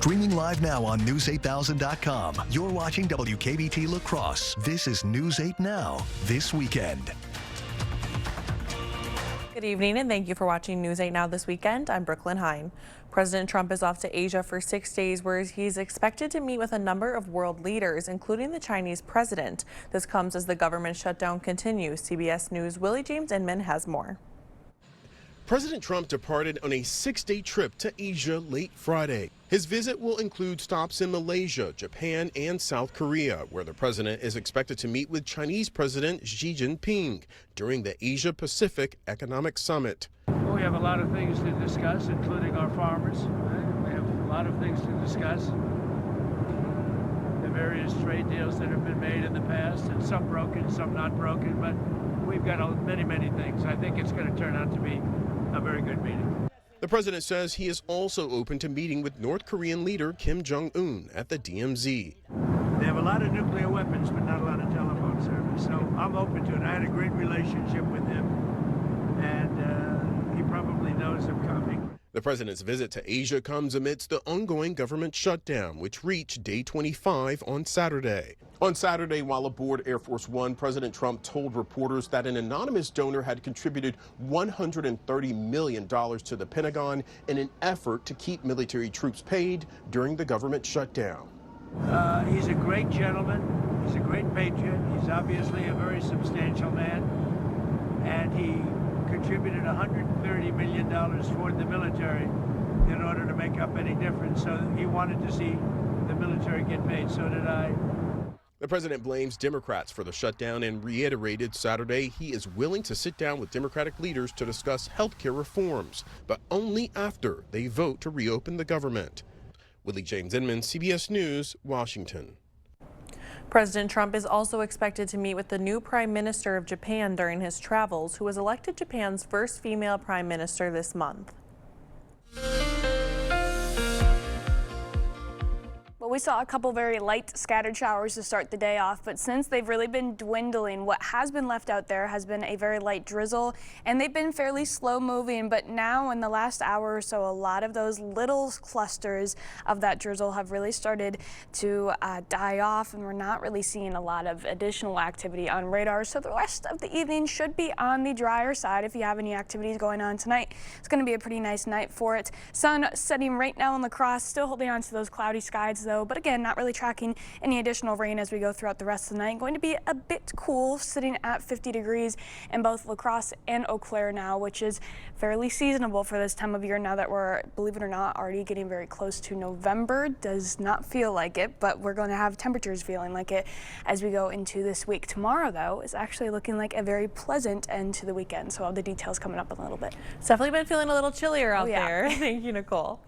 Streaming live now on News8000.com. You're watching WKBT La Crosse. This is News 8 Now, this weekend. Good evening and thank you for watching News 8 Now this weekend. I'm Brooklyn Hine. President Trump is off to Asia for 6 days where he's expected to meet with a number of world leaders, including the Chinese president. This comes as the government shutdown continues. CBS News' Willie James Inman has more. President Trump departed on a 6-day trip to Asia late Friday. His visit will include stops in Malaysia, Japan, and South Korea, where the president is expected to meet with Chinese President Xi Jinping during the Asia-Pacific Economic Summit. Well, we have a lot of things to discuss, including our farmers. Right? We have a lot of things to discuss. The various trade deals that have been made in the past, and some broken, some not broken, but we've got many, many things. I think it's going to turn out to be a very good meeting. The president says he is also open to meeting with North Korean leader Kim Jong-un at the DMZ. They have a lot of nuclear weapons, but not a lot of telephone service, so I'm open to it. I had a great relationship with him, and he probably knows I'm coming. The president's visit to Asia comes amidst the ongoing government shutdown, which reached day 25 on Saturday. On Saturday, while aboard Air Force One, President Trump told reporters that an anonymous donor had contributed $130 million to the Pentagon in an effort to keep military troops paid during the government shutdown. He's a great gentleman. He's a great patriot. He's obviously a very substantial man, and he contributed $130 million toward the military in order to make up any difference. So he wanted to see the military get paid. So did I. The president blames Democrats for the shutdown and reiterated Saturday he is willing to sit down with Democratic leaders to discuss health care reforms, but only after they vote to reopen the government. Willie James Inman, CBS News, Washington. President Trump is also expected to meet with the new Prime Minister of Japan during his travels, who was elected Japan's first female Prime Minister this month. Well, we saw a couple very light scattered showers to start the day off, but since they've really been dwindling, what has been left out there has been a very light drizzle, and they've been fairly slow moving. But now in the last hour or so, a lot of those little clusters of that drizzle have really started to die off, and we're not really seeing a lot of additional activity on radar. So the rest of the evening should be on the drier side if you have any activities going on tonight. It's going to be a pretty nice night for it. Sun setting right now in La Crosse, still holding on to those cloudy skies though. But again, not really tracking any additional rain as we go throughout the rest of the night. Going to be a bit cool, sitting at 50 degrees in both La Crosse and Eau Claire now, which is fairly seasonable for this time of year now that we're, believe it or not, already getting very close to November. Does not feel like it, but we're going to have temperatures feeling like it as we go into this week. Tomorrow, though, is actually looking like a very pleasant end to the weekend. So all the details coming up in a little bit. It's definitely been feeling a little chillier out there. Thank you, Nicole.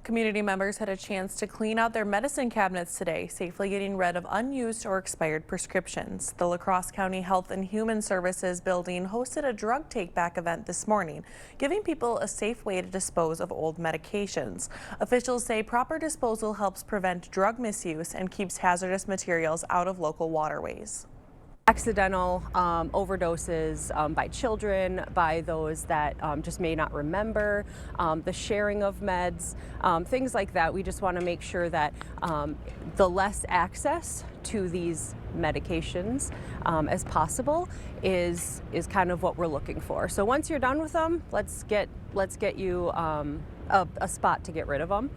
Community members had a chance to clean out their medicine cabinets today, safely getting rid of unused or expired prescriptions. The La Crosse County Health and Human Services building hosted a drug take-back event this morning, giving people a safe way to dispose of old medications. Officials say proper disposal helps prevent drug misuse and keeps hazardous materials out of local waterways. Accidental overdoses by children, by those that just may not remember, the sharing of meds, things like that. We just want to make sure that the less access to these medications as possible is kind of what we're looking for. So once you're done with them, let's get you a spot to get rid of them.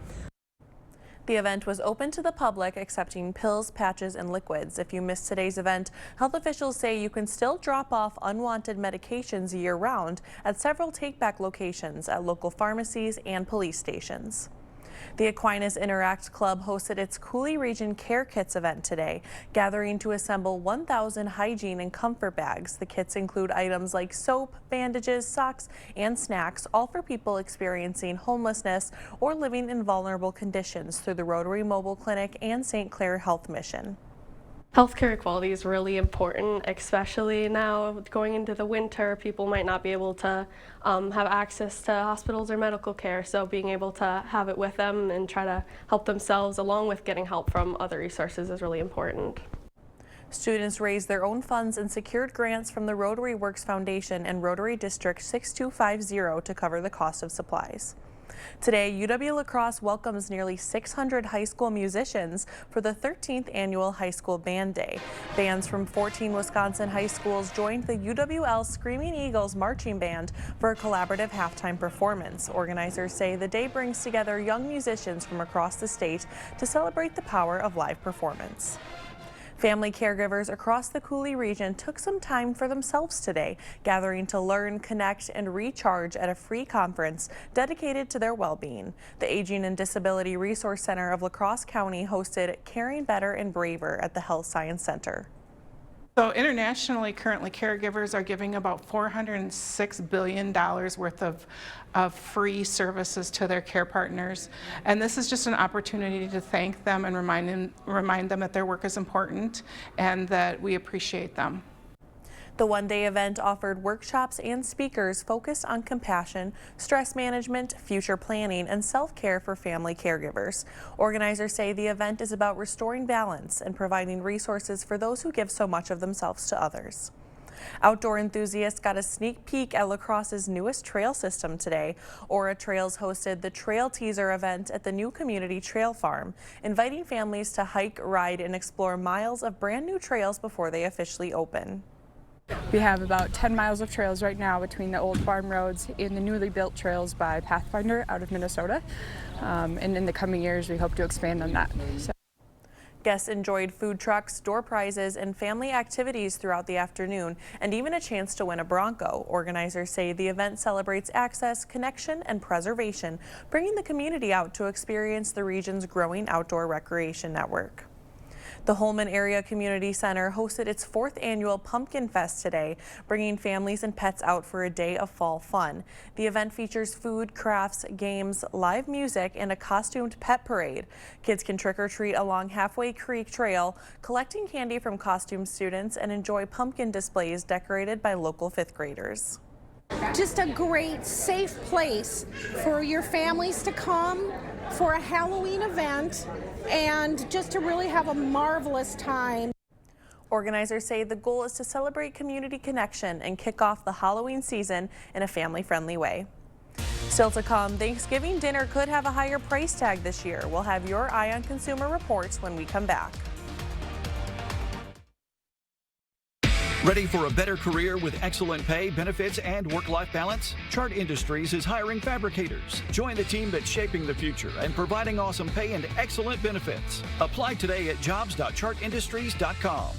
The event was open to the public, accepting pills, patches, and liquids. If you missed today's event, health officials say you can still drop off unwanted medications year-round at several take-back locations at local pharmacies and police stations. The Aquinas Interact Club hosted its Coulee Region Care Kits event today, gathering to assemble 1,000 hygiene and comfort bags. The kits include items like soap, bandages, socks, and snacks, all for people experiencing homelessness or living in vulnerable conditions through the Rotary Mobile Clinic and St. Clair Health Mission. Healthcare equality is really important, especially now going into the winter. People might not be able to have access to hospitals or medical care, so being able to have it with them and try to help themselves along with getting help from other resources is really important. Students raised their own funds and secured grants from the Rotary Works Foundation and Rotary District 6250 to cover the cost of supplies. Today, UW La Crosse welcomes nearly 600 high school musicians for the 13th annual High School Band Day. Bands from 14 Wisconsin high schools joined the UWL Screaming Eagles Marching Band for a collaborative halftime performance. Organizers say the day brings together young musicians from across the state to celebrate the power of live performance. Family caregivers across the Coulee region took some time for themselves today, gathering to learn, connect, and recharge at a free conference dedicated to their well-being. The Aging and Disability Resource Center of La Crosse County hosted Caring Better and Braver at the Health Science Center. So internationally, currently caregivers are giving about $406 billion worth of free services to their care partners. And this is just an opportunity to thank them and remind them that their work is important and that we appreciate them. The one-day event offered workshops and speakers focused on compassion, stress management, future planning, and self-care for family caregivers. Organizers say the event is about restoring balance and providing resources for those who give so much of themselves to others. Outdoor enthusiasts got a sneak peek at La Crosse's newest trail system today. Aura Trails hosted the Trail Teaser event at the new community trail farm, inviting families to hike, ride, and explore miles of brand new trails before they officially open. We have about 10 miles of trails right now between the old farm roads and the newly built trails by Pathfinder out of Minnesota. And in the coming years, we hope to expand on that. Guests enjoyed food trucks, door prizes, and family activities throughout the afternoon, and even a chance to win a Bronco. Organizers say the event celebrates access, connection, and preservation, bringing the community out to experience the region's growing outdoor recreation network. The Holman Area Community Center hosted its 4th annual Pumpkin Fest today, bringing families and pets out for a day of fall fun. The event features food, crafts, games, live music, and a costumed pet parade. Kids can trick-or-treat along Halfway Creek Trail, collecting candy from costume students, and enjoy pumpkin displays decorated by local 5th graders. Just a great, safe place for your families to come for a Halloween event and just to really have a marvelous time. Organizers say the goal is to celebrate community connection and kick off the Halloween season in a family-friendly way. Still to come, Thanksgiving dinner could have a higher price tag this year. We'll have your eye on consumer reports when we come back. Ready for a better career with excellent pay, benefits, and work-life balance? Chart Industries is hiring fabricators. Join the team that's shaping the future and providing awesome pay and excellent benefits. Apply today at jobs.chartindustries.com.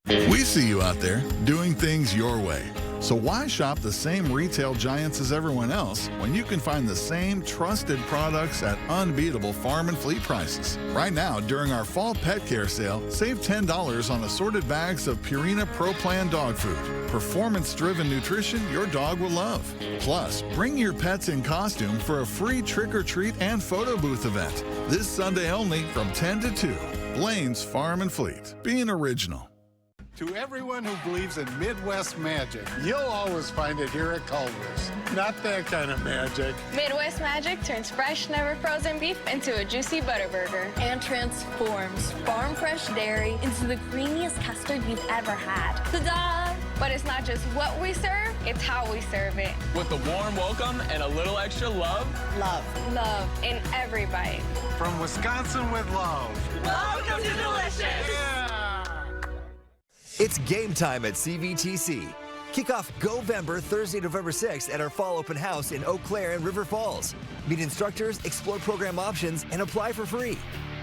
We see you out there doing things your way. So why shop the same retail giants as everyone else when you can find the same trusted products at unbeatable farm and fleet prices? Right now, during our fall pet care sale, save $10 on assorted bags of Purina Pro Plan dog food. Performance-driven nutrition your dog will love. Plus, bring your pets in costume for a free trick-or-treat and photo booth event. This Sunday only from 10 to 2. Blaine's Farm and Fleet. Being original. To everyone who believes in Midwest magic, you'll always find it here at Culver's. Not that kind of magic. Midwest magic turns fresh, never frozen beef into a juicy butter burger. And transforms farm fresh dairy into the creamiest custard you've ever had. Ta-da! But it's not just what we serve, it's how we serve it. With a warm welcome and a little extra love. Love. Love in every bite. From Wisconsin with love. Welcome to Delicious! Yeah! It's game time at CVTC. Kick off Go-vember Thursday, November 6th at our fall open house in Eau Claire and River Falls. Meet instructors, explore program options, and apply for free.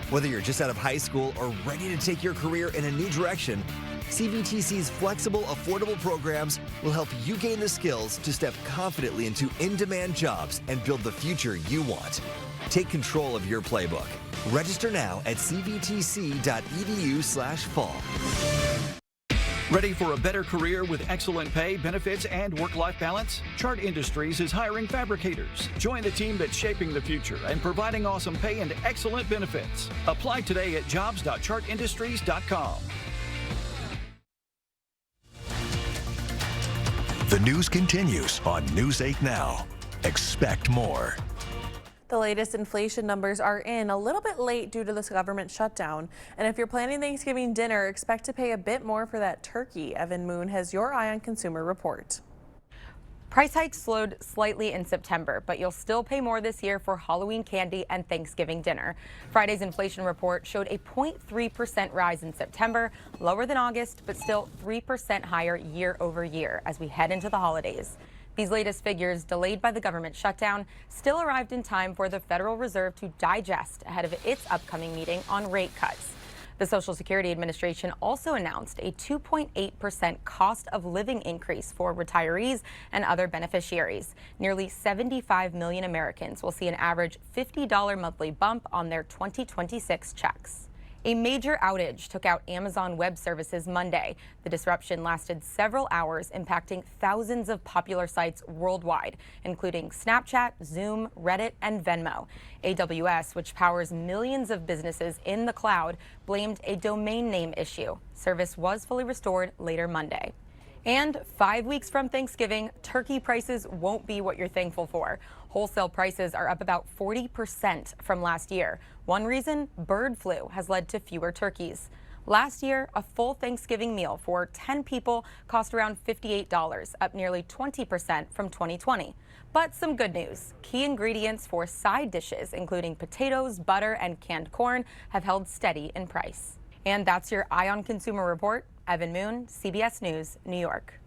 Whether you're just out of high school or ready to take your career in a new direction, CVTC's flexible, affordable programs will help you gain the skills to step confidently into in-demand jobs and build the future you want. Take control of your playbook. Register now at cvtc.edu/fall. Ready for a better career with excellent pay, benefits, and work-life balance? Chart Industries is hiring fabricators. Join the team that's shaping the future and providing awesome pay and excellent benefits. Apply today at jobs.chartindustries.com. The news continues on News 8 Now. Expect more. The latest inflation numbers are in a little bit late due to this government shutdown. And if you're planning Thanksgiving dinner, expect to pay a bit more for that turkey. Evan Moon has your eye on consumer report. Price hikes slowed slightly in September, but you'll still pay more this year for Halloween candy and Thanksgiving dinner. Friday's inflation report showed a 0.3% rise in September, lower than August, but still 3% higher year over year as we head into the holidays. These latest figures, delayed by the government shutdown, still arrived in time for the Federal Reserve to digest ahead of its upcoming meeting on rate cuts. The Social Security Administration also announced a 2.8% cost of living increase for retirees and other beneficiaries. Nearly 75 million Americans will see an average $50 monthly bump on their 2026 checks. A major outage took out Amazon Web Services Monday. The disruption lasted several hours, impacting thousands of popular sites worldwide, including Snapchat, Zoom, Reddit, and Venmo. AWS, which powers millions of businesses in the cloud, blamed a domain name issue. Service was fully restored later Monday. And 5 weeks from Thanksgiving, turkey prices won't be what you're thankful for. Wholesale prices are up about 40% from last year. One reason, bird flu has led to fewer turkeys. Last year, a full Thanksgiving meal for 10 people cost around $58, up nearly 20% from 2020. But some good news. Key ingredients for side dishes, including potatoes, butter, and canned corn, have held steady in price. And that's your Eye on Consumer Report. Evan Moon, CBS News, New York.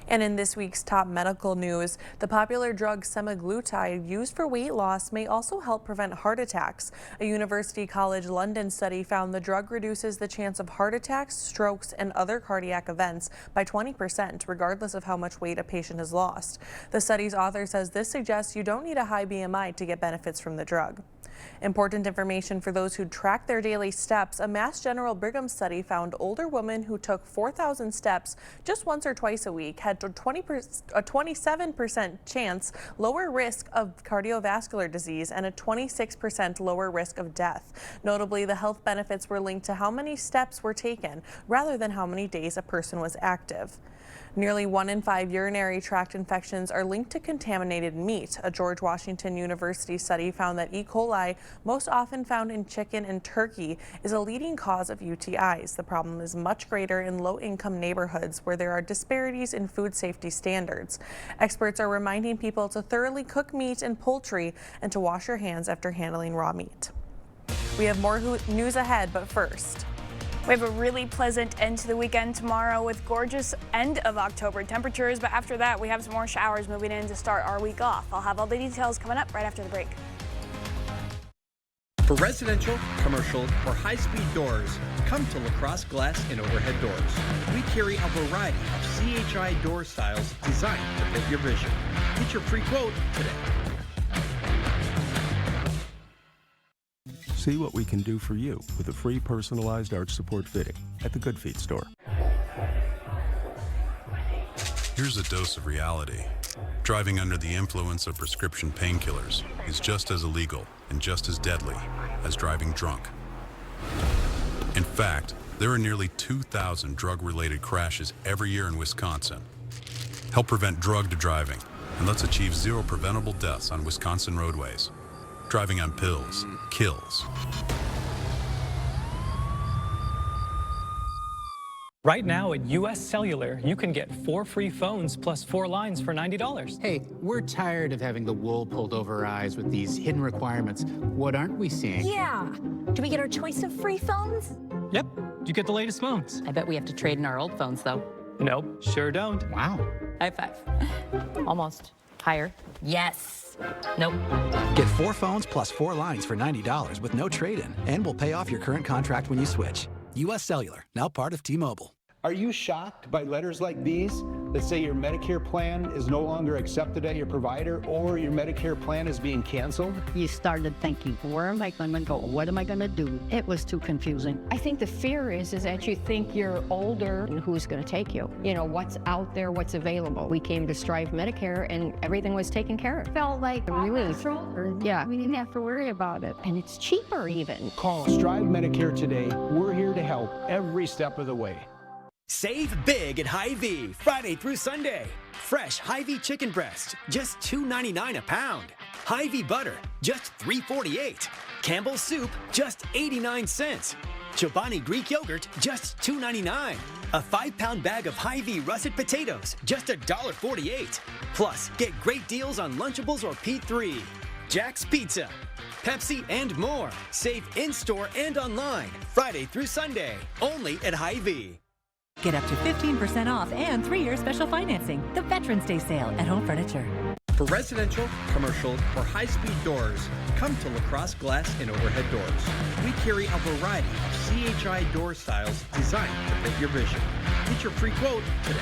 And in this week's top medical news, the popular drug semaglutide used for weight loss may also help prevent heart attacks. A University College London study found the drug reduces the chance of heart attacks, strokes, and other cardiac events by 20%, regardless of how much weight a patient has lost. The study's author says this suggests you don't need a high BMI to get benefits from the drug. Important information for those who track their daily steps. A Mass General Brigham study found older women who took 4,000 steps just once or twice a week had a 27% chance lower risk of cardiovascular disease and a 26% lower risk of death. Notably, the health benefits were linked to how many steps were taken rather than how many days a person was active. Nearly 1 in 5 urinary tract infections are linked to contaminated meat. A George Washington University study found that E. coli, most often found in chicken and turkey, is a leading cause of UTIs. The problem is much greater in low-income neighborhoods where there are disparities in food safety standards. Experts are reminding people to thoroughly cook meat and poultry and to wash your hands after handling raw meat. We have more news ahead, but first. We have a really pleasant end to the weekend tomorrow with gorgeous end of October temperatures, but after that we have some more showers moving in to start our week off. I'll have all the details coming up right after the break. For residential, commercial, or high-speed doors, come to LaCrosse Glass and Overhead Doors. We carry a variety of CHI door styles designed to fit your vision. Get your free quote today. See what we can do for you with a free personalized arch support fitting at the Good Feet store. Here's a dose of reality. Driving under the influence of prescription painkillers is just as illegal and just as deadly as driving drunk. In fact, there are nearly 2,000 drug-related crashes every year in Wisconsin. Help prevent drugged driving, and let's achieve 0 preventable deaths on Wisconsin roadways. Driving on pills kills. Right now at US Cellular, you can get 4 free phones plus 4 lines for $90. Hey, we're tired of having the wool pulled over our eyes with these hidden requirements. What aren't we seeing? Yeah. Do we get our choice of free phones? Yep, you get the latest phones. I bet we have to trade in our old phones, though. Nope, sure don't. Wow. High five. Almost. Higher. Yes. Nope. Get 4 phones plus 4 lines for $90 with no trade-in, and we'll pay off your current contract when you switch. US Cellular, now part of T-Mobile. Are you shocked by letters like these that say your Medicare plan is no longer accepted at your provider or your Medicare plan is being canceled? You started thinking, where am I going to go? What am I going to do? It was too confusing. I think the fear is that you think you're older and who's going to take you? You know, what's out there, what's available. We came to Strive Medicare and everything was taken care of. Felt like a relief. Yeah, we didn't have to worry about it. And it's cheaper even. Call Strive Medicare today. We're here to help every step of the way. Save big at Hy-Vee, Friday through Sunday. Fresh Hy-Vee chicken breast, just $2.99 a pound. Hy-Vee butter, just $3.48. Campbell's soup, just 89 cents. Chobani Greek yogurt, just $2.99. A 5-pound bag of Hy-Vee russet potatoes, just $1.48. Plus, get great deals on Lunchables or P3. Jack's Pizza, Pepsi, and more. Save in-store and online, Friday through Sunday, only at Hy-Vee. Get up to 15% off and 3-year special financing. The Veterans Day sale at Home Furniture. For residential, commercial, or high-speed doors, come to Lacrosse Glass and Overhead Doors. We carry a variety of CHI door styles designed to fit your vision. Get your free quote today.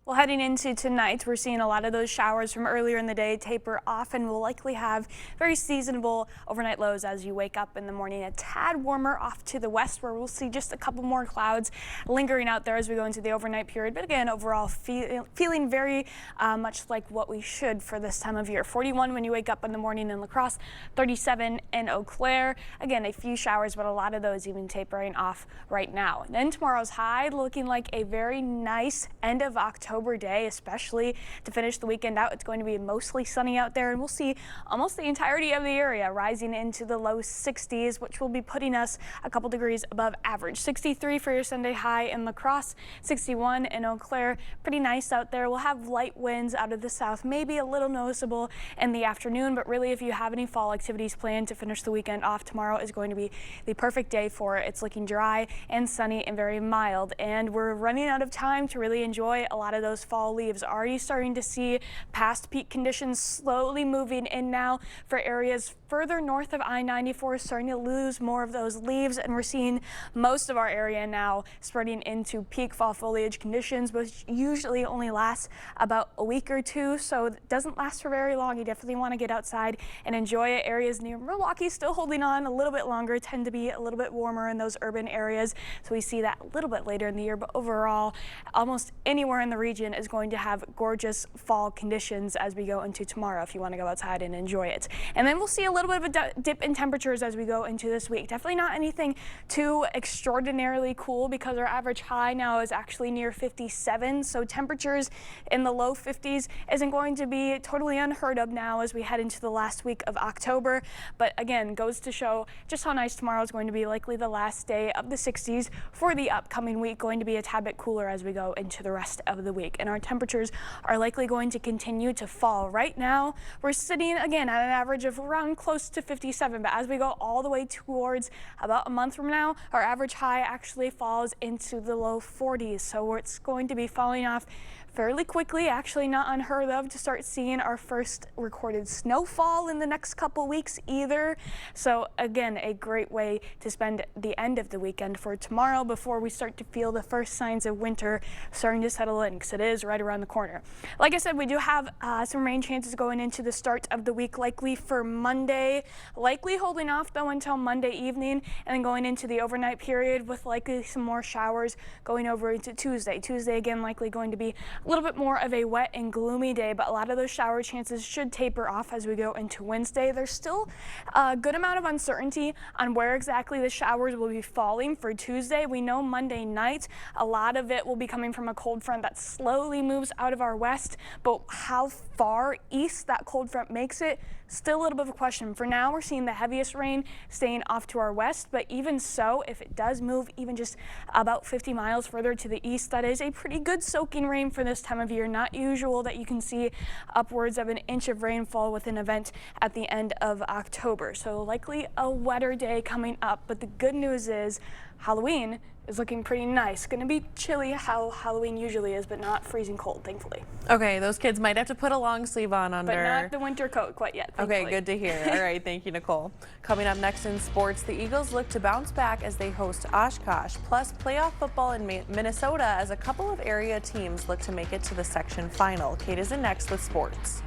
Well, heading into tonight, we're seeing a lot of those showers from earlier in the day taper off, and we'll likely have very seasonable overnight lows as you wake up in the morning. A tad warmer off to the west, where we'll see just a couple more clouds lingering out there as we go into the overnight period. But again, overall feeling very much like what we should for this time of year. 41 when you wake up in the morning in La Crosse, 37 in Eau Claire. Again, a few showers, but a lot of those even tapering off right now. And then tomorrow's high looking like a very nice end of October day, especially to finish the weekend out. It's going to be mostly sunny out there, and we'll see almost the entirety of the area rising into the low 60s, which will be putting us a couple degrees above average. 63 for your Sunday high in La Crosse, 61 in Eau Claire. Pretty nice out there. We'll have light winds out of the south, maybe a little noticeable in the afternoon, but really if you have any fall activities planned to finish the weekend off, tomorrow is going to be the perfect day for it. It's looking dry and sunny and very mild, and we're running out of time to really enjoy a lot of those fall leaves. Already starting to see past peak conditions slowly moving in now for areas further north of I-94, starting to lose more of those leaves, and we're seeing most of our area now spreading into peak fall foliage conditions, which usually only lasts about a week or two, so it doesn't last for very long. You definitely want to get outside and enjoy it. Areas near Milwaukee still holding on a little bit longer, tend to be a little bit warmer in those urban areas, so we see that a little bit later in the year, but overall almost anywhere in the region is going to have gorgeous fall conditions as we go into tomorrow if you want to go outside and enjoy it. And then we'll see a little bit of a dip in temperatures as we go into this week. Definitely not anything too extraordinarily cool, because our average high now is actually near 57, so temperatures in the low 50s isn't going to be totally unheard of now as we head into the last week of October. But again, goes to show just how nice tomorrow is going to be. Likely the last day of the 60s for the upcoming week, going to be a tad bit cooler as we go into the rest of the week. And our temperatures are likely going to continue to fall. Right now, we're sitting again at an average of around close to 57, but as we go all the way towards about a month from now, our average high actually falls into the low 40s. So it's going to be falling off fairly quickly. Actually not unheard of to start seeing our first recorded snowfall in the next couple weeks either. So again, a great way to spend the end of the weekend for tomorrow before we start to feel the first signs of winter starting to settle in, because it is right around the corner. Like I said, we do have some rain chances going into the start of the week, likely for Monday, likely holding off though until Monday evening, and then going into the overnight period with likely some more showers going over into Tuesday. Tuesday again likely going to be a little bit more of a wet and gloomy day, but a lot of those shower chances should taper off as we go into Wednesday. There's still a good amount of uncertainty on where exactly the showers will be falling for Tuesday. We know Monday night a lot of it will be coming from a cold front that slowly moves out of our west, but how far east that cold front makes it, still a little bit of a question. For now, we're seeing the heaviest rain staying off to our west, but even so, if it does move even just about 50 miles further to the east, that is a pretty good soaking rain for this time of year. Not usual that you can see upwards of an inch of rainfall with an event at the end of October. So likely a wetter day coming up, but the good news is Halloween is looking pretty nice. Going to be chilly how Halloween usually is, but not freezing cold, thankfully. Okay, those kids might have to put a long sleeve on under. But not the winter coat quite yet, thankfully. Okay, good to hear. All right, thank you, Nicole. Coming up next in sports, the Eagles look to bounce back as they host Oshkosh, plus playoff football in Minnesota as a couple of area teams look to make it to the section final. Kate is in next with sports.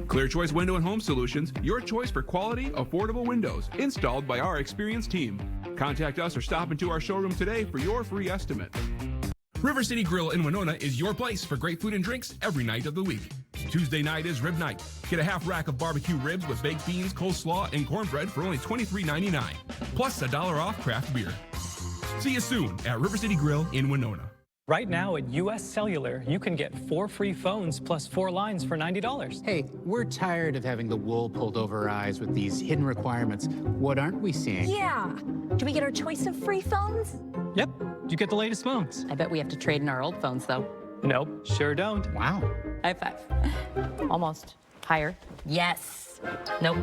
Clear Choice Window and Home Solutions, your choice for quality, affordable windows, installed by our experienced team. Contact us or stop into our showroom today for your free estimate. River City Grill in Winona is your place for great food and drinks every night of the week. Tuesday night is rib night. Get a half rack of barbecue ribs with baked beans, coleslaw, and cornbread for only $23.99, plus $1 off craft beer. See you soon at River City Grill in Winona. Right now at US Cellular, you can get 4 free phones plus 4 lines for $90. Hey, we're tired of having the wool pulled over our eyes with these hidden requirements. What aren't we seeing? Yeah. Do we get our choice of free phones? Yep, you get the latest phones. I bet we have to trade in our old phones, though. Nope, sure don't. Wow. High five. Almost. Higher. Yes. Nope.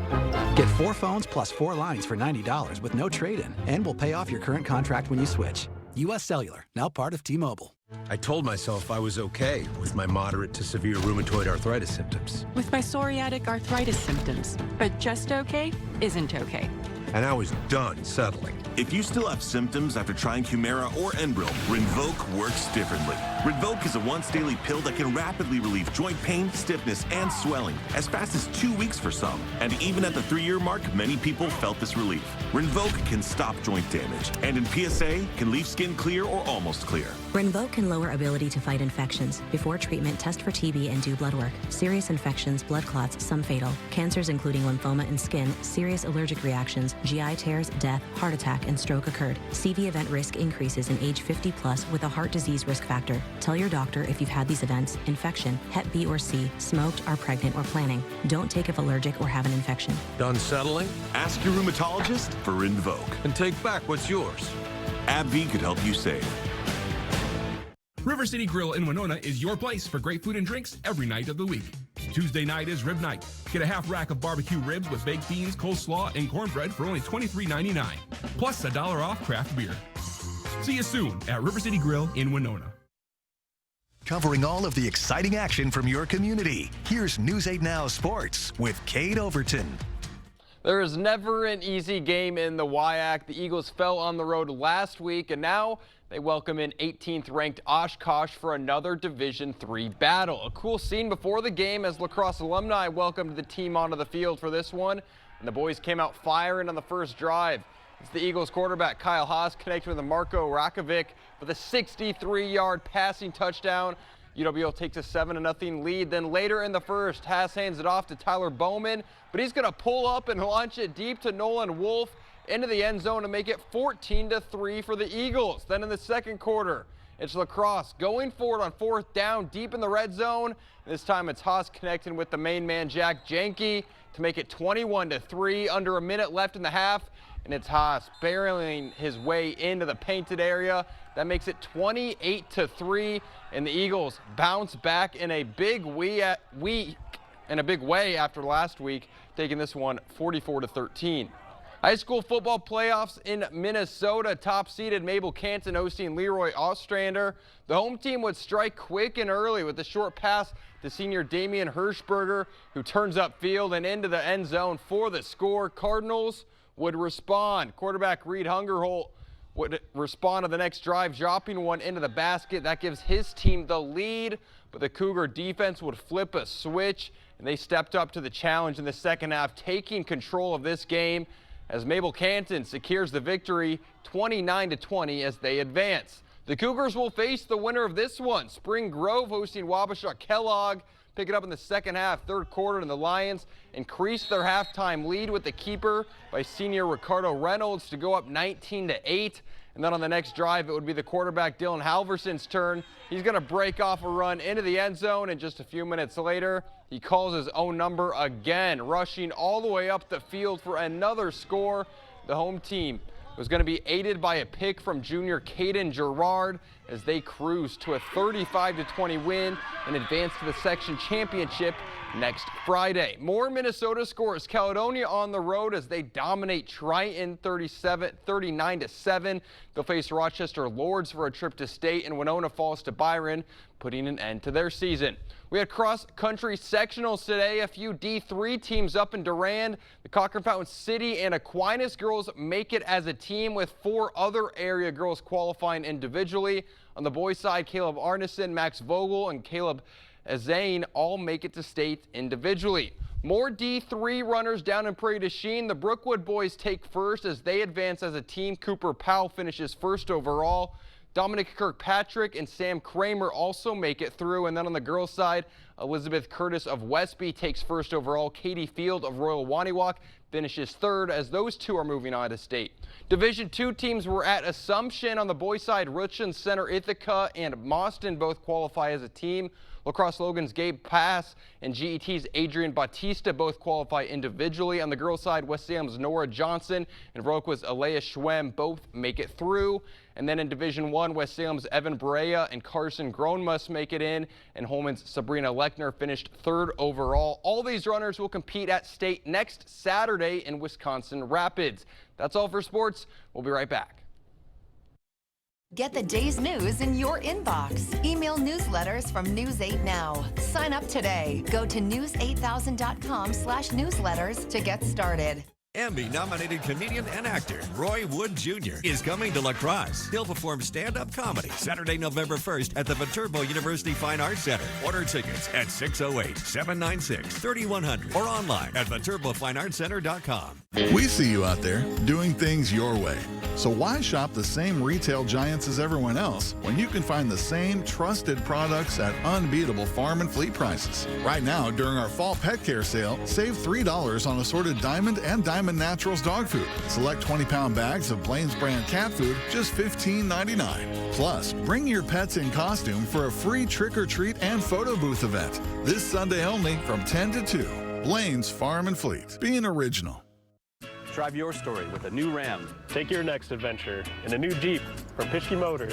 Get 4 phones plus 4 lines for $90 with no trade-in, and we'll pay off your current contract when you switch. US Cellular, now part of T-Mobile. I told myself I was okay with my moderate to severe rheumatoid arthritis symptoms. With my psoriatic arthritis symptoms. But just okay isn't okay. And I was done settling. If you still have symptoms after trying Humira or Enbrel, Rinvoq works differently. Rinvoq is a once-daily pill that can rapidly relieve joint pain, stiffness, and swelling as fast as 2 weeks for some. And even at the 3-year mark, many people felt this relief. Rinvoq can stop joint damage, and in PSA, can leave skin clear or almost clear. Rinvoq can lower ability to fight infections. Before treatment, test for TB and do blood work. Serious infections, blood clots, some fatal. Cancers including lymphoma and skin, serious allergic reactions, GI tears, death, heart attack, and stroke occurred. CV event risk increases in age 50 plus with a heart disease risk factor. Tell your doctor if you've had these events: infection, Hep B or C, smoked, are pregnant, or planning. Don't take if allergic or have an infection. Done settling? Ask your rheumatologist for Rinvoq. And take back what's yours. AbbVie could help you save. River City Grill in Winona is your place for great food and drinks every night of the week. Tuesday night is rib night. Get a half rack of barbecue ribs with baked beans, coleslaw, and cornbread for only $23.99, plus $1 off craft beer. See you soon at River City Grill in Winona. Covering all of the exciting action from your community, here's News 8 Now Sports with Kate Overton. There is never an easy game in the WIAC. The Eagles fell on the road last week, and now they welcome in 18th ranked Oshkosh for another Division III battle. A cool scene before the game as La Crosse alumni welcomed the team onto the field for this one, and the boys came out firing on the first drive. It's the Eagles quarterback Kyle Haas connecting with Marko Rakovic with a 63-yard passing touchdown. UWL takes a 7-0 lead. Then later in the first, Haas hands it off to Tyler Bowman, but he's going to pull up and launch it deep to Nolan Wolf into the end zone to make it 14-3 for the Eagles. Then in the second quarter, it's La Crosse going forward on 4th down deep in the red zone. This time it's Haas connecting with the main man Jack Jenke to make it 21-3, under a minute left in the half. And it's Haas barreling his way into the painted area. That makes it 28-3, and the Eagles bounce back in a big way after last week, taking this one 44-13. High school football playoffs in Minnesota. Top-seeded Mabel Canton hosting Leroy Ostrander. The home team would strike quick and early with a short pass to senior Damian Hirschberger, who turns upfield and into the end zone for the score. Cardinals would respond. Quarterback Reed Hungerholt would respond to the next drive, dropping one into the basket. That gives his team the lead, but the Cougar defense would flip a switch, and they stepped up to the challenge in the second half, taking control of this game as Mabel Canton secures the victory 29-20 as they advance. The Cougars will face the winner of this one, Spring Grove hosting Wabasha Kellogg. Pick it up in the second half, third quarter, and the Lions increase their halftime lead with the keeper by senior Ricardo Reynolds to go up 19-8. And then on the next drive, it would be the quarterback Dylan Halverson's turn. He's going to break off a run into the end zone, and just a few minutes later, he calls his own number again, rushing all the way up the field for another score. The home team was going to be aided by a pick from junior Caden Gerard as they cruise to a 35-20 win and advance to the section championship next Friday. More Minnesota scores. Caledonia on the road as they dominate Triton 39-7. They'll face Rochester Lords for a trip to state, and Winona falls to Byron, putting an end to their season. We had cross-country sectionals today. A few D3 teams up in Durand. The Cochrane Fountain City and Aquinas girls make it as a team, with 4 other area girls qualifying individually. On the boys' side, Caleb Arneson, Max Vogel, and Caleb Zane all make it to state individually. More D3 runners down in Prairie du Chien. The Brookwood boys take first as they advance as a team. Cooper Powell finishes first overall. Dominic Kirkpatrick and Sam Kramer also make it through. And then on the girls' side, Elizabeth Curtis of Westby takes first overall. Katie Field of Royal Waniwak finishes third, as those two are moving on to state. Division II teams were at Assumption on the boys' side. Richland Center, Ithaca, and Mauston both qualify as a team. Lacrosse Logan's Gabe Pass and GET's Adrian Bautista both qualify individually. On the girls' side, West Salem's Nora Johnson and Viroqua's Alea Schwem both make it through. And then in Division I, West Salem's Evan Barea and Carson Grown must make it in. And Holman's Sabrina Lechner finished 3rd overall. All these runners will compete at state next Saturday in Wisconsin Rapids. That's all for sports. We'll be right back. Get the day's news in your inbox. Email newsletters from News 8 Now. Sign up today. Go to news8000.com/newsletters to get started. Emmy-nominated comedian and actor Roy Wood Jr. is coming to La Crosse. He'll perform stand-up comedy Saturday, November 1st at the Viterbo University Fine Arts Center. Order tickets at 608-796-3100 or online at viterbofineartscenter.com. We see you out there doing things your way. So why shop the same retail giants as everyone else when you can find the same trusted products at unbeatable farm and fleet prices? Right now, during our fall pet care sale, save $3 on assorted Diamond and Diamond Naturals dog food. Select 20-pound bags of Blaine's brand cat food, just $15.99. Plus, bring your pets in costume for a free trick-or-treat and photo booth event. This Sunday only from 10 to 2. Blaine's Farm and Fleet. Being original. Drive your story with a new Ram. Take your next adventure in a new Jeep from Pischke Motors.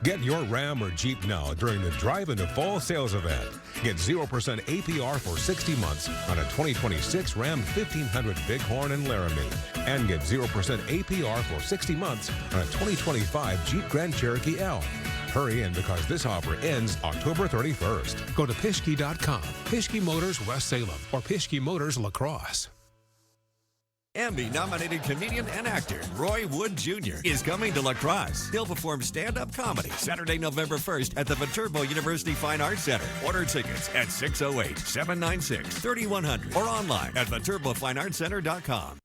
Get your Ram or Jeep now during the Drive into Fall sales event. Get 0% APR for 60 months on a 2026 Ram 1500 Bighorn and Laramie. And get 0% APR for 60 months on a 2025 Jeep Grand Cherokee L. Hurry in because this offer ends October 31st. Go to Pischke.com, Pischke Motors West Salem, or Pischke Motors La Crosse. Emmy-nominated comedian and actor Roy Wood Jr. is coming to La Crosse. He'll perform stand-up comedy Saturday, November 1st at the Viterbo University Fine Arts Center. Order tickets at 608-796-3100 or online at viterbofineartscenter.com.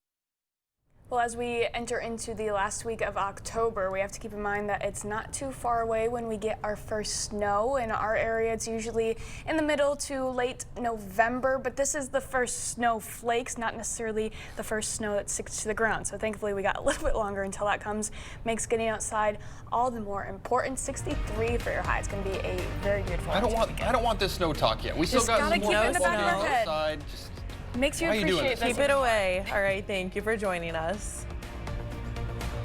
Well, as we enter into the last week of October, we have to keep in mind that it's not too far away when we get our first snow. In our area, it's usually in the middle to late November, but this is the first snowflakes, not necessarily the first snow that sticks to the ground. So thankfully, we got a little bit longer until that comes. Makes getting outside all the more important. 63 for your high. It's going to be a very beautiful I don't want this snow talk yet. We still Just got gotta some more keep it in the back of our head. outside. Just Makes you Why are you doing appreciate this? Keep it away. All right, thank you for joining us.